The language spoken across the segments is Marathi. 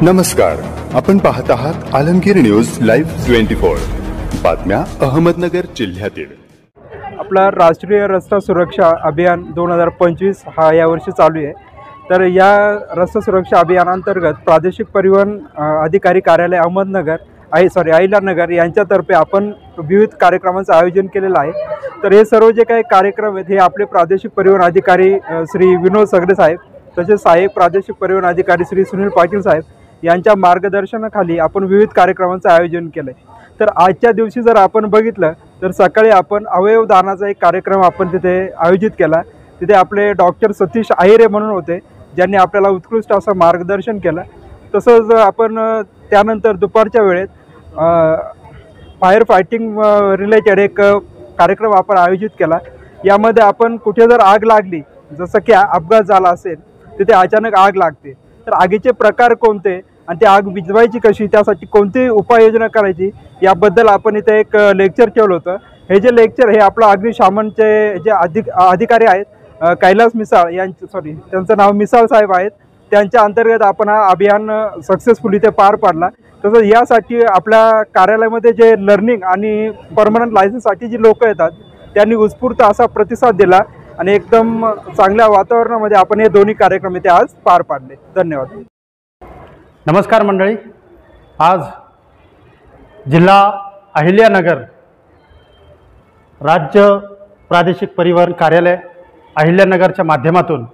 नमस्कार, आपण पाहत आहात आलमगीर न्यूज लाईव्ह 24 बातम्या अहमदनगर जिल्ह्यातील। आपला राष्ट्रीय रस्ता सुरक्षा अभियान 2025 हा यावर्षी चालू आहे। तर या रस्ता सुरक्षा अभियानांतर्गत प्रादेशिक परिवहन अधिकारी कार्यालय अहमदनगर अहिल्यानगर यांच्यातर्फे आपण विविध कार्यक्रमांचं आयोजन केलेलं आहे। तर हे सर्व जे काही कार्यक्रम आहेत हे आपले प्रादेशिक परिवहन अधिकारी श्री विनोद सगरे साहेब, तसेच सहाय्यक प्रादेशिक परिवहन अधिकारी श्री सुनील पाटील साहेब यांच्या मार्गदर्शनाखाली आपण विविध कार्यक्रमांचं आयोजन केलं आहे। तर आजच्या दिवशी जर आपण बघितलं तर सकाळी आपण अवयव दानाचा एक कार्यक्रम आपण तिथे आयोजित केला। तिथे आपले डॉक्टर सतीश आहिरे म्हणून होते, ज्यांनी आपल्याला उत्कृष्ट असं मार्गदर्शन केलं। तसंच आपण त्यानंतर दुपारच्या वेळेत फायर फायटिंग रिलेटेड एक कार्यक्रम आपण आयोजित केला। यामध्ये आपण कुठे जर आग लागली, जसं की अपघात झाला असेल, तिथे अचानक आग लागते तर आगीचे प्रकार कोणते आणि ती आग विझवायची कशी, त्यासाठी कोणती उपाययोजना करायची याबद्दल आपण इथे एक लेक्चर ठेवलं होतं। हे जे लेक्चर हे आपलं अग्निशमनचे जे अधिकारी आहेत कैलास मिसाळ त्यांचं नाव मिसाळ साहेब आहेत, त्यांच्या अंतर्गत आपण हा अभियान सक्सेसफुली ते पार पाडला। तसंच यासाठी आपल्या कार्यालयामध्ये जे लर्निंग आणि परमनंट लायसन्ससाठी जी लोक येतात त्यांनी उत्स्फूर्त असा प्रतिसाद दिला आणि एकदम चांगल्या वातावरणामध्ये आपण हे दोन्ही कार्यक्रम इथे आज पार पाडले। धन्यवाद। नमस्कार मंडळी, आज जिल्हा अहिल्यानगर राज्य प्रादेशिक परिवहन कार्यालय अहिल्यानगरच्या माध्यमातून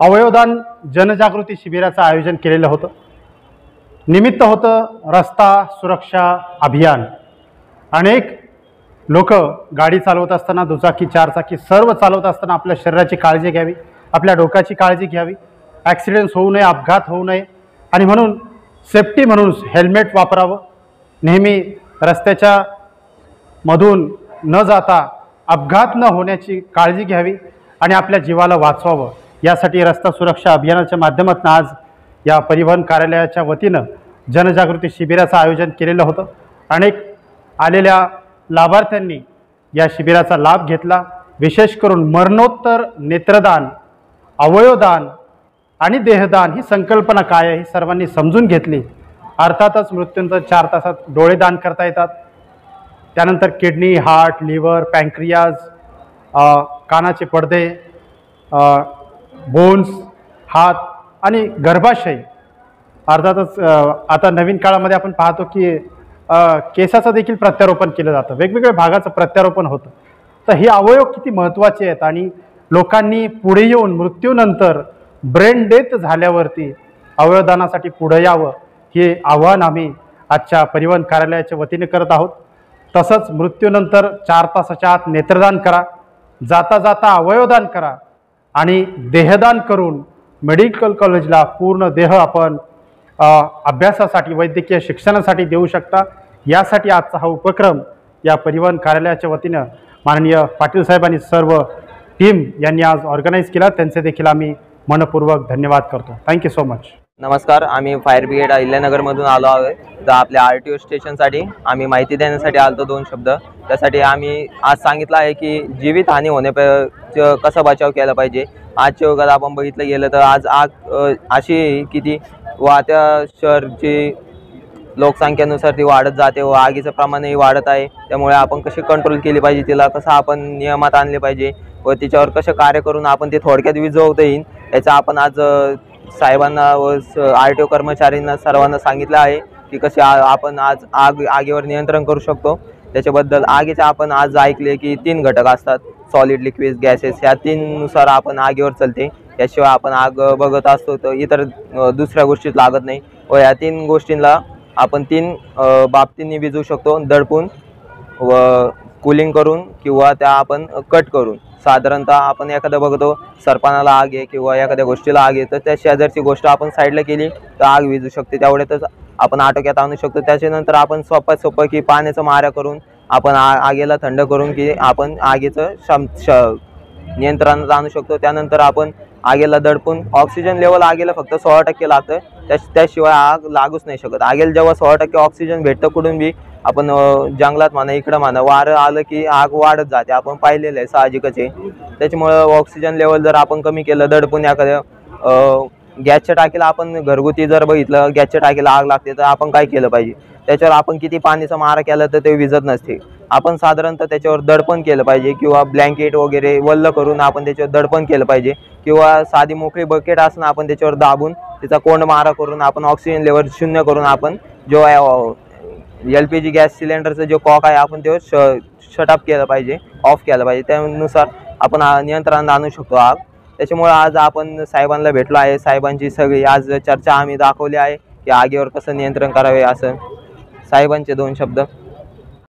अवयवदान जनजागृती शिबिराचं आयोजन केलेलं होतं। निमित्त होतं रस्ता सुरक्षा अभियान। अनेक लोक गाडी चालवत असताना, दुचाकी चारचाकी सर्व चालवत असताना आपल्या शरीराची काळजी घ्यावी, आपल्या डोक्याची काळजी घ्यावी, ॲक्सिडेंट्स होऊ नये, अपघात होऊ नये आणि म्हणून सेफ्टी म्हणून हेल्मेट वापरावं, नेहमी रस्त्याच्या मधून न जाता अपघात न होण्याची काळजी घ्यावी आणि आपल्या जीवाला वाचवावं। यासाठी रस्ता सुरक्षा अभियानाच्या माध्यमातून आज या परिवहन कार्यालयाच्या वतीनं जनजागृती शिबिराचं आयोजन केलेलं होतं। अनेक आलेल्या लाभार्थ्यांनी या शिबिराचा लाभ घेतला। विशेष करून मरणोत्तर नेत्रदान, अवयवदान आणि देहदान ही संकल्पना काय आहे ही सर्वांनी समजून घेतली। अर्थातच मृत्यूनंतर 4 तासात डोळे दान करता येतात, त्यानंतर किडनी, हार्ट, लिव्हर, पँक्रियाज, कानाचे पडदे, बोन्स, हात आणि गर्भाशय। अर्थातच आता नवीन काळामध्ये आपण पाहतो की केसाचं देखील प्रत्यारोपण केलं जातं, वेगवेगळ्या भागाचं प्रत्यारोपण होतं। तर हे अवयव किती महत्त्वाचे आहेत आणि लोकांनी पुढे येऊन मृत्यूनंतर ब्रेन डेथ झाल्यावरती अवयवदानासाठी पुढे यावं हे आव्हान आम्ही आजच्या परिवहन कार्यालयाच्या वतीने करत आहोत। तसंच मृत्यूनंतर 4 तासाच्या आत नेत्रदान करा, जाता जाता अवयवदान करा आणि देहदान करून मेडिकल कॉलेजला पूर्ण देह आपण अभ्यासासाठी, वैद्यकीय शिक्षणासाठी देऊ शकता। यासाठी आजचा हा उपक्रम या परिवहन कार्यालयाच्या वतीनं माननीय पाटील साहेब आणि सर्व टीम यांनी आज ऑर्गनाईज केला, त्यांचे देखील आम्ही मनपूर्वक धन्यवाद करतो। Thank you so much. नमस्कार, आम्ही फायर ब्रिगेड अहिल्यानगरमधून आलो आहोत। तर आपल्या RTO स्टेशनसाठी आम्ही माहिती देण्यासाठी आलो 2 शब्द। त्यासाठी आम्ही आज सांगितलं आहे की जीवितहानी होण्यापासून कसा बचाव केला पाहिजे। आजच्या युगात आपण बघितलं गेलं तर आज आग अशी किती वाहत्या शहराची लोकसंख्येनुसार ती वाढत जाते व आगीचं प्रमाणही वाढत आहे। त्यामुळे आपण कशी कंट्रोल केली पाहिजे, तिला कसं आपण नियमात आणले पाहिजे व तिच्यावर कसं कार्य करून आपण ते थोडक्यात विझवता येईल याचा आपण आज साहेबांना व RTO कर्मचाऱ्यांना सर्वांना सांगितलं आहे की कसे आपण आज आगीवर नियंत्रण करू शकतो। त्याच्याबद्दल आगीचे आपण आज ऐकले की 3 घटक असतात, सॉलिड, लिक्विड, गॅसेस। ह्या 3 नुसार आपण आगीवर चालते, याशिवाय आपण आग बघत असतो तर इतर दुसऱ्या गोष्टीत लागत नाही व या 3 गोष्टींना आपण 3 बाबतींनी विझू शकतो, दडपून व कूलिंग करून किंवा त्या आपण कट करून। साधारणतः आपण एखादं बघतो सरपणाला आग आहे किंवा एखाद्या गोष्टीला आग आहे तर त्या शेजारची गोष्ट आपण साईडला केली तर आग विझू शकते, तेवढ्यातच आपण आटोक्यात आणू शकतो। त्याच्यानंतर आपण सोपं की पाण्याचा मारा करून आपण आगीला थंड करून की आपण आगीचं नियंत्रणात आणू शकतो। त्यानंतर आपण आगीला दडपून ऑक्सिजन लेवल आगीला फक्त 16% लागतं, त्याशिवाय आग लागूच नाही शकत। आगीला जेव्हा 16% ऑक्सिजन भेटतं कुठून बी, आपण जंगलात म्हणा इकडं म्हणा वारं आलं की आग वाढत जाते, आपण पाहिलेलं आहे, साहजिकच आहे। त्याच्यामुळे ऑक्सिजन लेवल जर आपण कमी केलं, दडपून एखाद्या गॅसच्या टाकीला आपण घरगुती जर बघितलं, गॅसच्या टाकीला आग लागते तर आपण काय केलं पाहिजे, त्याच्यावर आपण किती पाणीचा मारा केला तर ते विझत नसते. आपण साधारणतः त्याच्यावर दडपण केलं पाहिजे किंवा ब्लँकेट वगैरे वल्ल करून आपण त्याच्यावर दडपण केलं पाहिजे किंवा साधी मोकळी बकेट असणं आपण त्याच्यावर दाबून त्याचा कोंड मारा करून आपण ऑक्सिजन लेवल 0 करून आपण जो LPG गॅस सिलेंडरचा जो कॉक आहे आपण तो शटअप केलं पाहिजे, ऑफ केलं पाहिजे. त्यानुसार आपण नियंत्रणात आणू शकतो आग. त्याच्यामुळे आज आपण साहेबांना भेटलो आहे. साहेबांची सगळी आज चर्चा आम्ही दाखवली आहे की आगीवर कसं नियंत्रण करावे. असं साहेबांचे 2 शब्द.